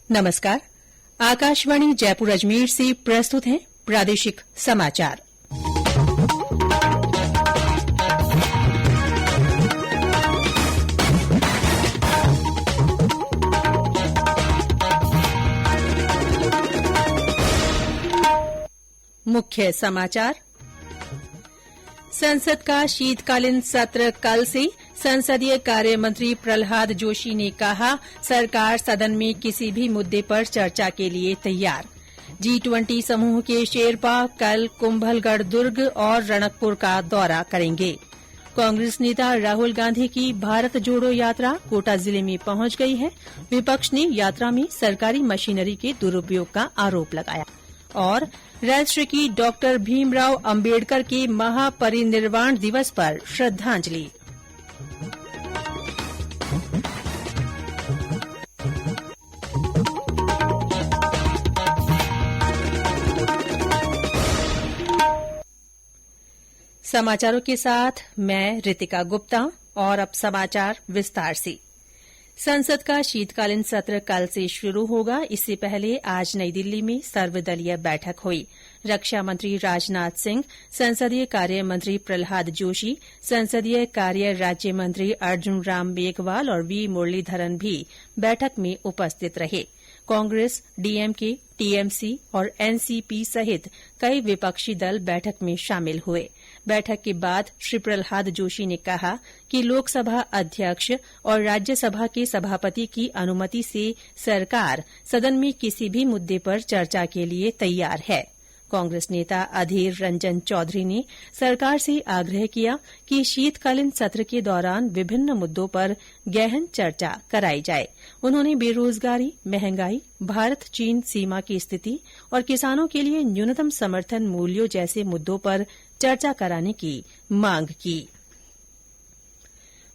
नमस्कार। आकाशवाणी जयपुर अजमेर से प्रस्तुत हैं प्रादेशिक समाचार। मुख्य समाचार। संसद का शीतकालीन सत्र कल से। संसदीय कार्य मंत्री प्रहलाद जोशी ने कहा, सरकार सदन में किसी भी मुद्दे पर चर्चा के लिए तैयार। G20 समूह के शेरपा कल कुंभलगढ़, दुर्ग और रणकपुर का दौरा करेंगे। कांग्रेस नेता राहुल गांधी की भारत जोड़ो यात्रा कोटा जिले में पहुंच गई है। विपक्ष ने यात्रा में सरकारी मशीनरी के दुरूपयोग का आरोप लगाया। और राष्ट्र की डॉक्टर भीमराव अंबेडकर के महापरिनिर्वाण दिवस पर श्रद्धांजलि। समाचारों के साथ मैं रितिका गुप्ता। और अब समाचार विस्तार से। संसद का शीतकालीन सत्र कल से शुरू होगा। इससे पहले आज नई दिल्ली में सर्वदलीय बैठक हुई। रक्षा मंत्री राजनाथ सिंह, संसदीय कार्य मंत्री प्रहलाद जोशी, संसदीय कार्य राज्य मंत्री अर्जुन राम मेघवाल और वी मुरलीधरन भी बैठक में उपस्थित रहे। कांग्रेस, डीएमके, टीएमसी और एनसीपी सहित कई विपक्षी दल बैठक में शामिल हुए। बैठक के बाद श्री प्रहलाद जोशी ने कहा कि लोकसभा अध्यक्ष और राज्यसभा के सभापति की अनुमति से सरकार सदन में किसी भी मुद्दे पर चर्चा के लिए तैयार है। कांग्रेस नेता अधीर रंजन चौधरी ने सरकार से आग्रह किया कि शीतकालीन सत्र के दौरान विभिन्न मुद्दों पर गहन चर्चा कराई जाए। उन्होंने बेरोजगारी, महंगाई, भारत चीन सीमा की स्थिति और किसानों के लिए न्यूनतम समर्थन मूल्यों जैसे मुद्दों पर चर्चा कराने की मांग की।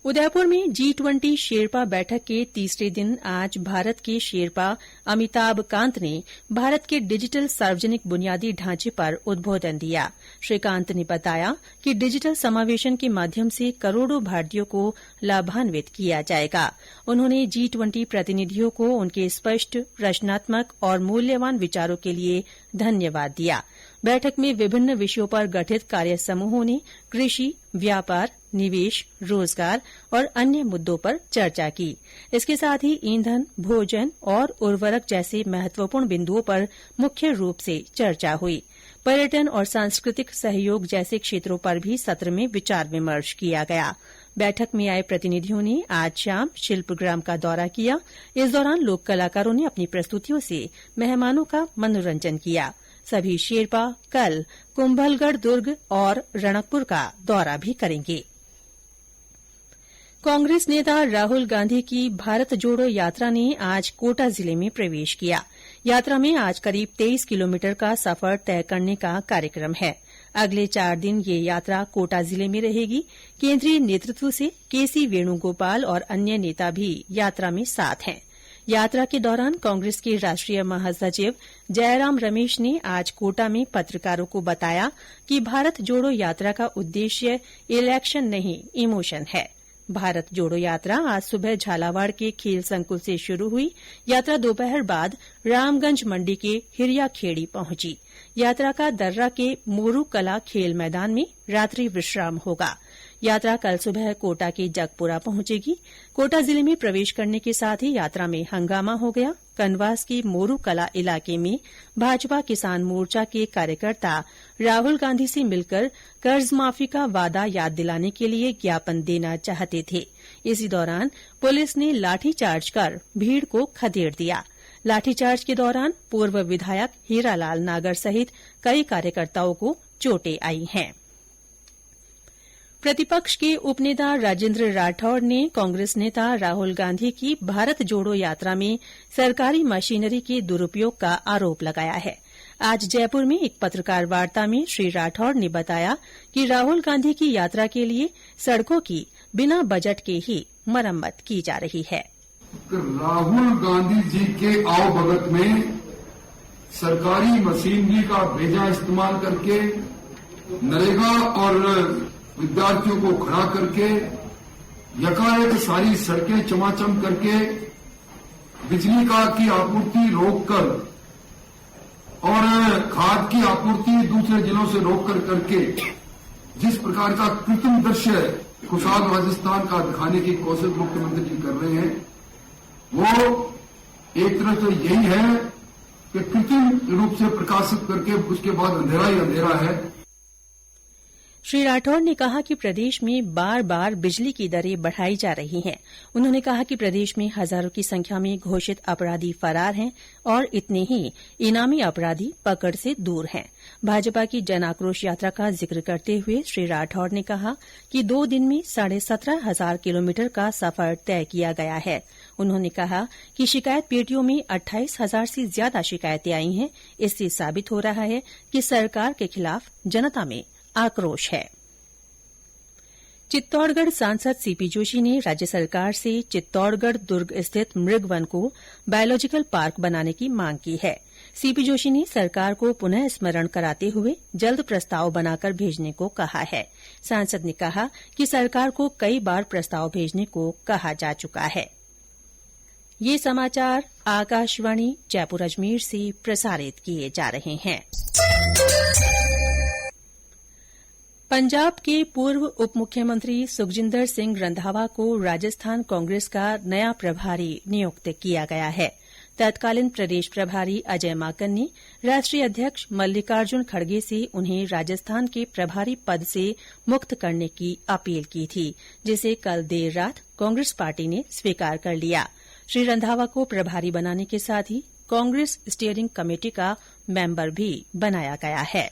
उदयपुर में G20 शेरपा बैठक के तीसरे दिन आज भारत के शेरपा अमिताभ कांत ने भारत के डिजिटल सार्वजनिक बुनियादी ढांचे पर उद्बोधन दिया। श्री कांत ने बताया कि डिजिटल समावेशन के माध्यम से करोड़ों भारतीयों को लाभान्वित किया जाएगा। उन्होंने G20 प्रतिनिधियों को उनके स्पष्ट, रचनात्मक और मूल्यवान विचारों के लिए धन्यवाद दिया। बैठक में विभिन्न विषयों पर गठित कार्य समूहों ने कृषि, व्यापार, निवेश, रोजगार और अन्य मुद्दों पर चर्चा की। इसके साथ ही ईंधन, भोजन और उर्वरक जैसे महत्वपूर्ण बिंदुओं पर मुख्य रूप से चर्चा हुई। पर्यटन और सांस्कृतिक सहयोग जैसे क्षेत्रों पर भी सत्र में विचार विमर्श किया गया। बैठक में आए प्रतिनिधियों ने आज शाम शिल्पग्राम का दौरा किया। इस दौरान लोक कलाकारों ने अपनी प्रस्तुतियों से मेहमानों का मनोरंजन किया। सभी शेरपा कल कुंभलगढ़, दुर्ग और रणकपुर का दौरा भी करेंगे। कांग्रेस नेता राहुल गांधी की भारत जोड़ो यात्रा ने आज कोटा जिले में प्रवेश किया। यात्रा में आज करीब 23 किलोमीटर का सफर तय करने का कार्यक्रम है। अगले 4 दिन ये यात्रा कोटा जिले में रहेगी। केंद्रीय नेतृत्व से केसी वेणुगोपाल और अन्य नेता भी यात्रा में साथ हैं। यात्रा के दौरान कांग्रेस के राष्ट्रीय महासचिव जयराम रमेश ने आज कोटा में पत्रकारों को बताया कि भारत जोड़ो यात्रा का उद्देश्य इलेक्शन नहीं, इमोशन है। भारत जोड़ो यात्रा आज सुबह झालावाड़ के खेल संकुल से शुरू हुई। यात्रा दोपहर बाद रामगंज मंडी के हिरियाखेड़ी पहुंची। यात्रा का दर्रा के मोरू कला खेल मैदान में रात्रि विश्राम होगा। यात्रा कल सुबह कोटा के जगपुरा पहुंचेगी। कोटा जिले में प्रवेश करने के साथ ही यात्रा में हंगामा हो गया। कनवास के मोरू कला इलाके में भाजपा किसान मोर्चा के कार्यकर्ता राहुल गांधी से मिलकर कर्ज माफी का वादा याद दिलाने के लिए ज्ञापन देना चाहते थे। इसी दौरान पुलिस ने लाठीचार्ज कर भीड़ को खदेड़ दिया। लाठीचार्ज के दौरान पूर्व विधायक हीरालाल नागर सहित कई कार्यकर्ताओं को चोटें आई हैं। प्रतिपक्ष के उपनेता राजेंद्र राठौड़ ने कांग्रेस नेता राहुल गांधी की भारत जोड़ो यात्रा में सरकारी मशीनरी के दुरूपयोग का आरोप लगाया है। आज जयपुर में एक पत्रकार वार्ता में श्री राठौड़ ने बताया कि राहुल गांधी की यात्रा के लिए सड़कों की बिना बजट के ही मरम्मत की जा रही है। राहुल गांधी जी के आवभगत में सरकारी मशीनरी का बेजा इस्तेमाल करके नरेगा और विद्यार्थियों को खड़ा करके यकायक सारी सड़कें चमाचम करके बिजली की आपूर्ति रोककर और खाद की आपूर्ति दूसरे जिलों से रोक करके जिस प्रकार का कृत्रिम दृश्य खुशहाल राजस्थान का दिखाने की कोशिश मुख्यमंत्री जी कर रहे हैं, वो एक तरह से यही है कि कृत्रिम रूप से प्रकाशित करके उसके बाद अंधेरा ही अंधेरा है। श्री राठौड़ ने कहा कि प्रदेश में बार बार बिजली की दरें बढ़ाई जा रही हैं। उन्होंने कहा कि प्रदेश में हजारों की संख्या में घोषित अपराधी फरार हैं और इतने ही इनामी अपराधी पकड़ से दूर हैं। भाजपा की जन आक्रोश यात्रा का जिक्र करते हुए श्री राठौड़ ने कहा कि 2 दिन में 17,500 किलोमीटर का सफर तय किया गया है। उन्होंने कहा कि शिकायत पेटियों में 28,000 से ज्यादा शिकायतें आई हैं। इससे साबित हो रहा है कि सरकार के खिलाफ जनता में आक्रोश है। चित्तौड़गढ़ सांसद सीपी जोशी ने राज्य सरकार से चित्तौड़गढ़ दुर्ग स्थित मृगवन को बायोलॉजिकल पार्क बनाने की मांग की है। सीपी जोशी ने सरकार को पुनः स्मरण कराते हुए जल्द प्रस्ताव बनाकर भेजने को कहा है। सांसद ने कहा कि सरकार को कई बार प्रस्ताव भेजने को कहा जा चुका है। ये समाचार आकाशवाणी जयपुर अजमेर से प्रसारित किए जा रहे हैं। पंजाब के पूर्व उप मुख्यमंत्री सुखजिंदर सिंह रंधावा को राजस्थान कांग्रेस का नया प्रभारी नियुक्त किया गया है। तत्कालीन प्रदेश प्रभारी अजय माकन ने राष्ट्रीय अध्यक्ष मल्लिकार्जुन खड़गे से उन्हें राजस्थान के प्रभारी पद से मुक्त करने की अपील की थी, जिसे कल देर रात कांग्रेस पार्टी ने स्वीकार कर लिया। श्री रंधावा को प्रभारी बनाने के साथ ही कांग्रेस स्टीयरिंग कमेटी का मेंबर भी बनाया गया है।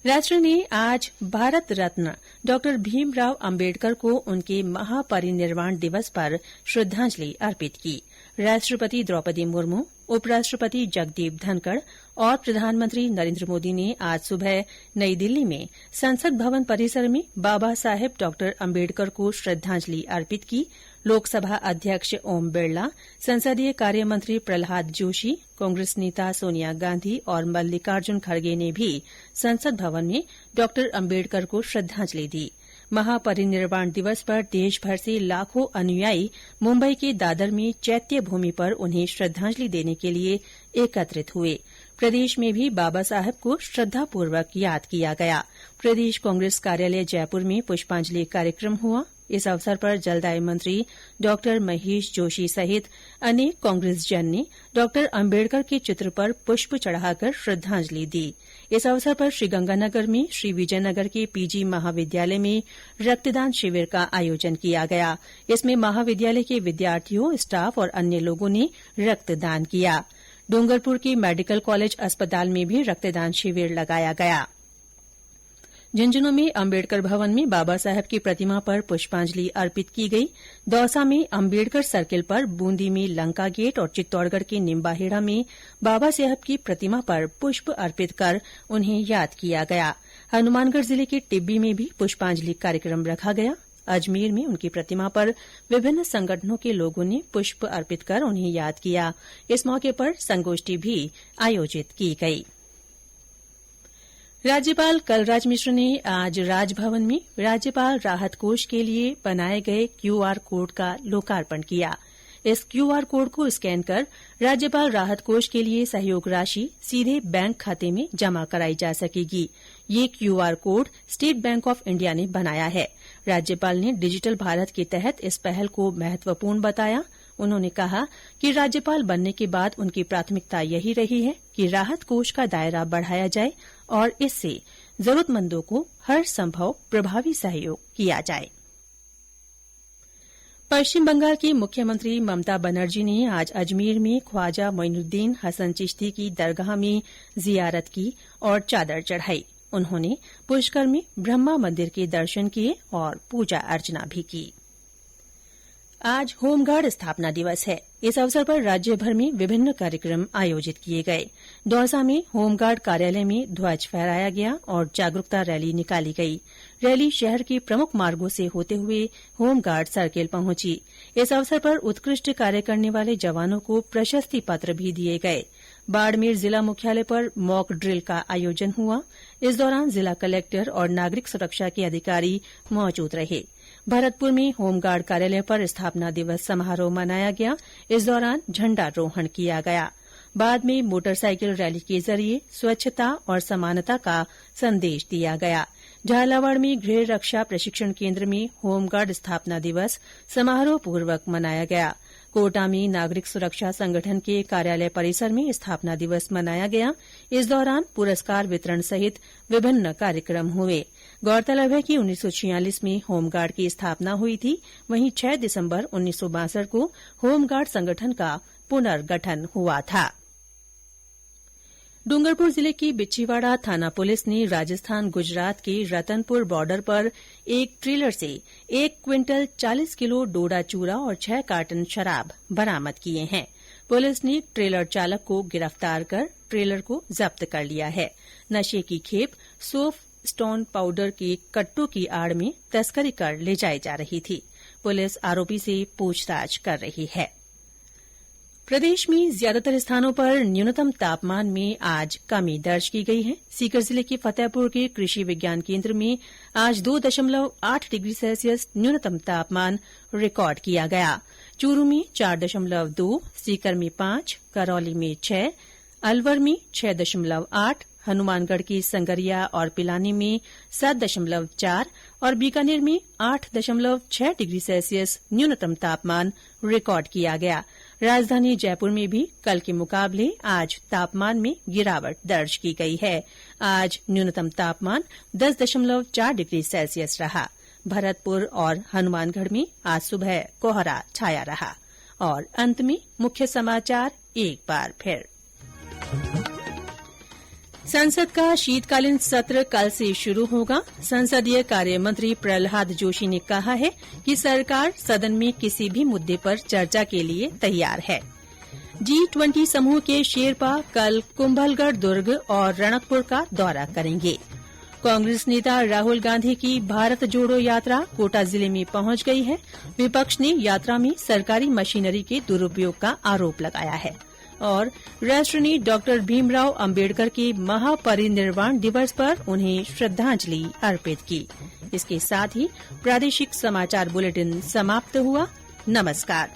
राष्ट्र ने आज भारत रत्न डॉ भीमराव अंबेडकर को उनके महापरिनिर्वाण दिवस पर श्रद्धांजलि अर्पित की। राष्ट्रपति द्रौपदी मुर्मू, उपराष्ट्रपति जगदीप धनखड़ और प्रधानमंत्री नरेंद्र मोदी ने आज सुबह नई दिल्ली में संसद भवन परिसर में बाबा साहेब डॉ अंबेडकर को श्रद्धांजलि अर्पित की। लोकसभा अध्यक्ष ओम बिरला, संसदीय कार्य मंत्री प्रहलाद जोशी, कांग्रेस नेता सोनिया गांधी और मल्लिकार्जुन खड़गे ने भी संसद भवन में डॉ अंबेडकर को श्रद्धांजलि दी। महापरिनिर्वाण दिवस पर देशभर से लाखों अनुयायी मुंबई के दादर में चैत्य भूमि पर उन्हें श्रद्धांजलि देने के लिए एकत्रित हुए। प्रदेश में भी बाबा साहेब को श्रद्धापूर्वक याद किया गया। प्रदेश कांग्रेस कार्यालय जयपुर में पुष्पांजलि कार्यक्रम हुआ। इस अवसर पर जलदाय मंत्री डॉ महेश जोशी सहित अनेक कांग्रेसजन ने डॉ अंबेडकर के चित्र पर पुष्प चढ़ाकर श्रद्धांजलि दी। इस अवसर पर श्रीगंगानगर में श्री विजयनगर के पीजी महाविद्यालय में रक्तदान शिविर का आयोजन किया गया। इसमें महाविद्यालय के विद्यार्थियों, स्टाफ और अन्य लोगों ने रक्तदान किया। डूंगरपुर के मेडिकल कॉलेज अस्पताल में भी रक्तदान शिविर लगाया गया। झुंझुनूं में अम्बेडकर भवन में बाबा साहेब की प्रतिमा पर पुष्पांजलि अर्पित की गई। दौसा में अम्बेडकर सर्किल पर, बूंदी में लंका गेट और चित्तौड़गढ़ के निम्बाहेड़ा में बाबा साहेब की प्रतिमा पर पुष्प अर्पित कर उन्हें याद किया गया। हनुमानगढ़ जिले के टिब्बी में भी पुष्पांजलि कार्यक्रम रखा गया। अजमेर में उनकी प्रतिमा पर विभिन्न संगठनों के लोगों ने पुष्प अर्पित कर उन्हें याद किया। इस मौके पर संगोष्ठी भी आयोजित की गई। राज्यपाल कलराज मिश्र ने आज राजभवन में राज्यपाल राहत कोष के लिए बनाए गए क्यूआर कोड का लोकार्पण किया। इस क्यूआर कोड को स्कैन कर राज्यपाल राहत कोष के लिए सहयोग राशि सीधे बैंक खाते में जमा कराई जा सकेगी। ये QR code state bank of India ने बनाया है। राज्यपाल ने डिजिटल भारत के तहत इस पहल को महत्वपूर्ण बताया। उन्होंने कहा कि राज्यपाल बनने के बाद उनकी प्राथमिकता यही रही है कि राहत कोष का दायरा बढ़ाया जाए और इससे जरूरतमंदों को हर संभव प्रभावी सहयोग किया जाए। पश्चिम बंगाल की मुख्यमंत्री ममता बनर्जी ने आज अजमेर में ख्वाजा मोइनुद्दीन हसन चिश्ती की दरगाह में जियारत की और चादर चढ़ाई। उन्होंने पुष्कर में ब्रह्मा मंदिर के दर्शन किए और पूजा अर्चना भी की। आज होमगार्ड स्थापना दिवस है। इस अवसर पर राज्यभर में विभिन्न कार्यक्रम आयोजित किए गए। दौसा में होमगार्ड कार्यालय में ध्वज फहराया गया और जागरूकता रैली निकाली गई। रैली शहर के प्रमुख मार्गों से होते हुए होमगार्ड सर्किल पहुंची। इस अवसर पर उत्कृष्ट कार्य करने वाले जवानों को प्रशस्ति पत्र भी दिए गए। बाड़मेर जिला मुख्यालय पर मॉक ड्रिल का आयोजन हुआ। इस दौरान जिला कलेक्टर और नागरिक सुरक्षा के अधिकारी मौजूद रहे। भरतपुर में होमगार्ड कार्यालय पर स्थापना दिवस समारोह मनाया गया। इस दौरान झंडारोहण किया गया। बाद में मोटरसाइकिल रैली के जरिए स्वच्छता और समानता का संदेश दिया गया। झालावाड़ में गृह रक्षा प्रशिक्षण केन्द्र में होमगार्ड स्थापना दिवस समारोह पूर्वक मनाया गया। कोटा में नागरिक सुरक्षा संगठन के कार्यालय परिसर में स्थापना दिवस मनाया गया। इस दौरान पुरस्कार वितरण सहित विभिन्न कार्यक्रम हुए। गौरतलब है कि 1946 में होमगार्ड की स्थापना हुई थी। वहीं 6 दिसंबर 1962 को होमगार्ड संगठन का पुनर्गठन हुआ था। डूंगरपुर जिले की बिच्छीवाड़ा थाना पुलिस ने राजस्थान गुजरात के रतनपुर बॉर्डर पर एक ट्रेलर से 1 क्विंटल 40 किलो डोडा चूरा और 6 कार्टन शराब बरामद किए हैं। पुलिस ने ट्रेलर चालक को गिरफ्तार कर ट्रेलर को जब्त कर लिया है। नशे की खेप सोफ स्टोन पाउडर के कट्टों की आड़ में तस्करी कर ले जाई जा रही थी। पुलिस आरोपी से पूछताछ कर रही है। प्रदेश में ज्यादातर स्थानों पर न्यूनतम तापमान में आज कमी दर्ज की गई है। सीकर जिले के फतेहपुर के कृषि विज्ञान केन्द्र में आज 2.8 डिग्री सेल्सियस न्यूनतम तापमान रिकॉर्ड किया गया। चूरू में 4.2, सीकर में 5, करौली में 6, अलवर में 6.8, हनुमानगढ़ की संगरिया और पिलानी में 7.4 और बीकानेर में 8.6 डिग्री सेल्सियस न्यूनतम तापमान रिकॉर्ड किया गया। राजधानी जयपुर में भी कल के मुकाबले आज तापमान में गिरावट दर्ज की गई है। आज न्यूनतम तापमान 10.4 डिग्री सेल्सियस रहा। भरतपुर और हनुमानगढ़ में आज सुबह कोहरा छाया रहा। और अंत में मुख्य समाचार एक बार फिर। संसद का शीतकालीन सत्र कल से शुरू होगा। संसदीय कार्य मंत्री प्रहलाद जोशी ने कहा है कि सरकार सदन में किसी भी मुद्दे पर चर्चा के लिए तैयार है। G20 समूह के शेरपा कल कुंभलगढ़ दुर्ग और रणकपुर का दौरा करेंगे। कांग्रेस नेता राहुल गांधी की भारत जोड़ो यात्रा कोटा जिले में पहुंच गई है। विपक्ष ने यात्रा में सरकारी मशीनरी के दुरुपयोग का आरोप लगाया है। और राष्ट्र ने डॉक्टर भीमराव अंबेडकर के महापरिनिर्वाण दिवस पर उन्हें श्रद्धांजलि अर्पित की। इसके साथ ही प्रादेशिक समाचार बुलेटिन समाप्त हुआ। नमस्कार।